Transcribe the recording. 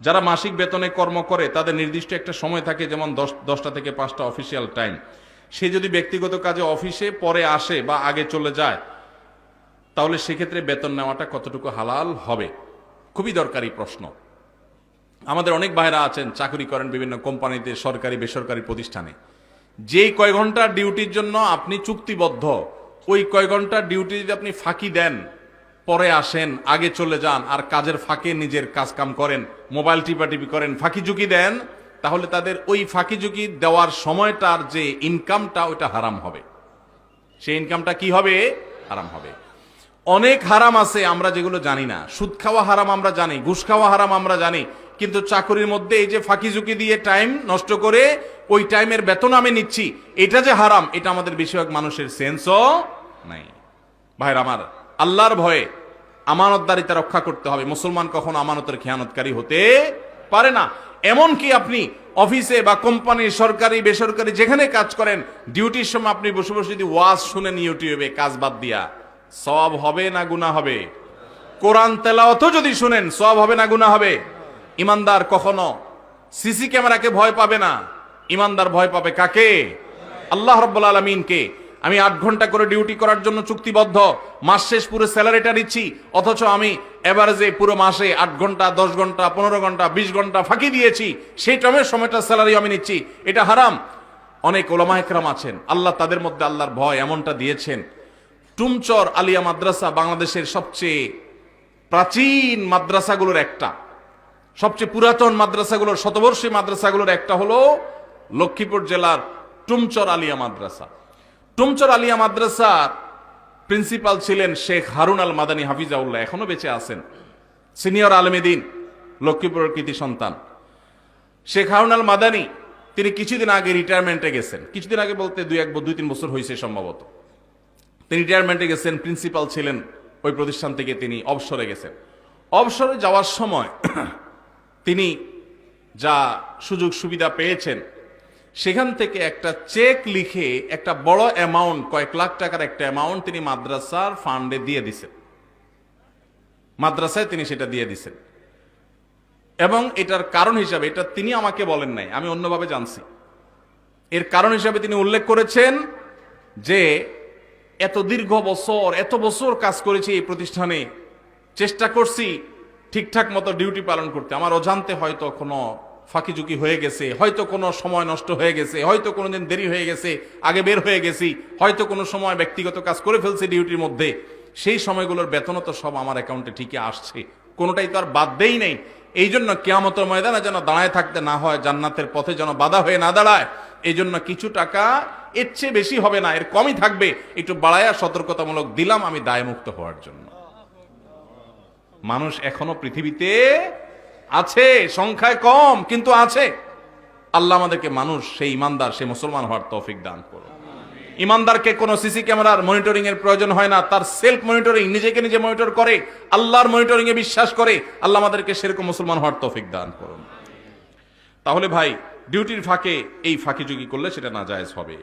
যারা মাসিক বেতনে কর্ম করে তাদের নির্দিষ্ট একটা সময় থাকে, যেমন 10টা থেকে 5টা অফিসিয়াল টাইম। সে যদি ব্যক্তিগত কাজে অফিসে পরে আসে বা আগে চলে যায়, তাহলে সেক্ষেত্রে বেতন নেওয়াটা কতটুকু হালাল হবে? খুবই দরকারি প্রশ্ন। আমাদের অনেক ভাইরা আছেন, চাকরি করেন বিভিন্ন কোম্পানিতে, সরকারি বেসরকারি প্রতিষ্ঠানে। যেই কয় ঘন্টা ডিউটির জন্য আপনি চুক্তিবদ্ধ, ওই কয় ঘন্টা ডিউটি যদি আপনি ফাঁকি দেন, পরে আসেন, আগে চলে যান, আর কাজের ফাঁকে নিজের কাজ কাম করেন, মোবাইল টিপাটিপি করেন, ফাঁকি ঝুঁকি দেন, তাহলে তাদের ওই ফাঁকি ঝুঁকি দেওয়ার সময়টার যে ইনকামটা, ওইটা হারাম হবে। সেই ইনকামটা কি হবে? হারাম হবে। অনেক হারাম আছে আমরা যেগুলো জানি না। সুদ খাওয়া হারাম আমরা জানি, ঘুষ খাওয়া হারাম আমরা জানি, কিন্তু চাকরির মধ্যে এই যে ফাঁকি ঝুঁকি দিয়ে টাইম নষ্ট করে ওই টাইমের বেতন আমি নিচ্ছি, এটা যে হারাম, এটা আমাদের বেশিরভাগ মানুষের সেন্সও নাই। ভাইরা আমার, আল্লাহর ভয়ে আমানতদারিতা রক্ষা করতে হবে। মুসলমান কখনো আমানতের খেয়ানতকারী হতে পারে না। এমনকি আপনি অফিসে বা কোম্পানি, সরকারি বেসরকারি যেখানে কাজ করেন, ডিউটির সময় আপনি বসে বসে যদি ওয়াজ শুনেন ইউটিউবে কাজ বাদ দিয়া, সওয়াব হবে না গুনাহ হবে? কোরআন তেলাওয়াতও যদি শুনেন, সওয়াব হবে না গুনাহ হবে? ইমানদার কখনো সিসি ক্যামেরাকে ভয় পাবে না। ইমানদার ভয় পাবে কাকে? আল্লাহ রাব্বুল আলামিনকে। আমি 8 ঘন্টা করে ডিউটি করার জন্য চুক্তিবদ্ধ, মাস শেষ পুরো স্যালারিটা নিচ্ছি, অথচ আমি এভারেজে পুরো মাসে 8 ঘন্টা, 10 ঘন্টা, 15 ঘন্টা, 20 ঘন্টা ফাঁকি দিয়েছি, সেই টাইমের সময়টা স্যালারি আমি নিচ্ছি, এটা হারাম। অনেক ওলামা একরাম আছেন, আল্লাহ তাদের মধ্যে আল্লাহর ভয় এমনটা দিয়েছেন। টুমচর আলিয়া মাদ্রাসা বাংলাদেশের সবচেয়ে প্রাচীন মাদ্রাসাগুলোর একটা, সবচেয়ে পুরাতন মাদ্রাসাগুলোর, শতবর্ষী মাদ্রাসাগুলোর একটা হলো লক্ষ্মীপুর জেলার টুমচর আলিয়া মাদ্রাসা। টুমচর আলিয়া মাদ্রাসার প্রিন্সিপাল ছিলেন শেখ হারুন আল মাদানী হাফিজাউল্লাহ, এখনো বেঁচে আছেন, সিনিয়র আলেমে দ্বীন, লক্ষ্মীপুরের কৃতি সন্তান। শেখ হারুন আল মাদানী তিনি কিছুদিন আগে রিটায়ারমেন্টে গেছেন। কিছুদিন আগে বলতে 2-3 বছর হয়েছে সম্ভবত। তিনি রিটায়ারমেন্টে গেছেন, প্রিন্সিপাল ছিলেন ওই প্রতিষ্ঠান থেকে, তিনি অবসরে গেছেন। অবসরে যাওয়ার সময় তিনি যা সুযোগ সুবিধা পেয়েছেন, সেখান থেকে একটা চেক লিখে একটা বড় অ্যামাউন্ট, কয়েক লাখ টাকার একটা অ্যামাউন্ট তিনি মাদ্রাসার ফান্ডে দিয়ে দিছেন। মাদ্রাসায় তিনি সেটা দিয়ে দিছেন, এবং এটার কারণ হিসাবে, এটা তিনি আমাকে বলেন নাই, আমি অন্যভাবে জানছি, এর কারণ হিসাবে তিনি উল্লেখ করেছেন যে এত দীর্ঘ বছর, এত বছর কাজ করেছি এই প্রতিষ্ঠানে, চেষ্টা করছি ঠিকঠাক মতো ডিউটি পালন করতে, আমার অজান্তে হয়তো কোনো ফাঁকি ঝুঁকি হয়ে গেছে, হয়তো কোনো সময় নষ্ট হয়ে গেছে, হয়তো কোনোদিন দেরি হয়ে গেছে, আগে বের হয়ে গেছি, হয়তো কোনো সময় ব্যক্তিগত কাজ করে ফেলছে ডিউটির মধ্যে, সেই সময়গুলোর বেতনও তো সব আমার অ্যাকাউন্টে ঠিকই আসছে, কোনোটাই তো আর বাদ দেই নেই। এই জন্য কিয়ামতের ময়দানে যেন দাঁড়ায় থাকতে না হয়, জান্নাতের পথে যেন বাধা হয়ে না দাঁড়ায়, এই জন্য কিছু টাকা, এর চেয়ে বেশি হবে না, এর কমই থাকবে, একটু বাড়ায়া সতর্কতামূলক দিলাম আমি দায়মুক্ত হওয়ার জন্য। মানুষ এখনো পৃথিবীতে আছে, সংখ্যায় কম, কিন্তু আছে। আল্লাহ আমাদেরকে মানুষ, সেই ইমানদার, সেই মুসলমান হওয়ার তৌফিক দান করুন। ইমানদারকে কোনো সিসি ক্যামেরার মনিটরিং এর প্রয়োজন হয় না, তার সেলফ মনিটরিং, নিজেকে নিজে মনিটর করে, আল্লাহর মনিটরিং এ বিশ্বাস করে। আল্লাহ আমাদেরকে সেরকম মুসলমান হওয়ার তৌফিক দান করুন। তাহলে ভাই, ডিউটির ফাঁকে এই ফাঁকিঝুঁকি করলে সেটা নাজায়েজ হবে।